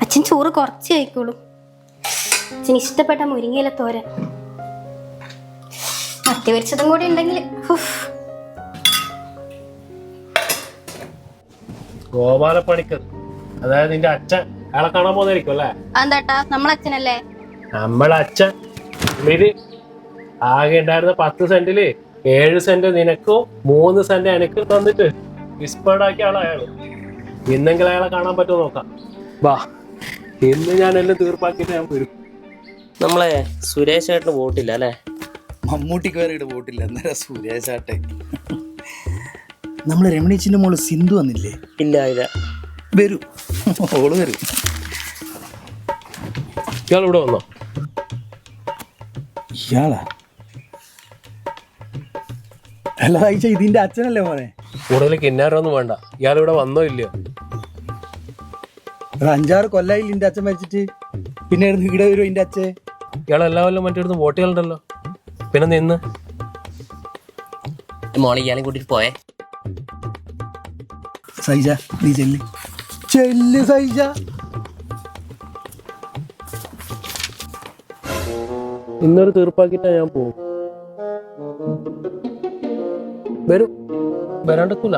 അച്ഛൻ ചോറ് കുറച്ച് കഴിക്കോളൂ. അച്ഛന് ഇഷ്ടപ്പെട്ട മുരിങ്ങയില തോരൻ മത്തി വരിച്ചതും കൂടി ഉണ്ടെങ്കിൽ. ഗോപാലപ്പണിക്കർ, അതായത് നിന്റെ അച്ഛൻ അയാളെ കാണാൻ പോകുന്നതായിരിക്കും അല്ലേ? എന്താട്ടാ, നമ്മളച്ഛനല്ലേ? നമ്മളെ അച്ഛൻ ഇത് ആകെ ഉണ്ടായിരുന്ന 10 സെന്റില് 7 സെന്റ് നിനക്കും 3 സെന്റ് എനിക്ക് തന്നിട്ട് വിസ്പേർഡാക്കിയ ആളാ അയാള്. ഇന്നെങ്കിലും അയാളെ കാണാൻ പറ്റുമോ നോക്കാം. വാ, ഇന്ന് ഞാൻ എല്ലാം തീർപ്പാക്കിയിട്ട് ഞാൻ വരും. നമ്മളെ സുരേഷ് ഏട്ടന് വോട്ടില്ല അല്ലേ? മമ്മൂട്ടിക്ക് വരെ വോട്ടില്ല, അന്നേരം സുരേഷ് ആട്ടെ. നമ്മളെ രമണീച്ചിന്റെ മോള് സിന്ധു വന്നില്ലേ? ഇല്ല ഇല്ല, വരൂ, ഓള് വരും. ഇയാൾ ഇവിടെ വന്നോ? ഇയാളാ? അല്ല അയച്ച ഇതിന്റെ അച്ഛനല്ലേ മോനെ? കൂടുതൽ കിന്നാരൊന്നും വേണ്ട, ഇയാൾ ഇവിടെ വന്നോ ഇല്ലയോ? ഒരു 5-6 കൊല്ലായില്ല എന്റെ അച്ഛൻ മരിച്ചിട്ട്. പിന്നെ ഇവിടെ വരും എന്റെ അച്ഛൻ. ഇയാൾ എല്ലാ കൊല്ലം മറ്റേടുത്ത് വോട്ടുകളുണ്ടല്ലോ, പിന്നെ നിന്ന് മോളെ ഇയാളെ കൂട്ടിട്ട് പോയേ. സൈജ നീ ചെല്ല് ചെല്ല് സൈജ. ഇന്നൊരു തീർപ്പാക്കിയിട്ടാ ഞാൻ പോകും. വരും, വരാണ്ടക്കൂല.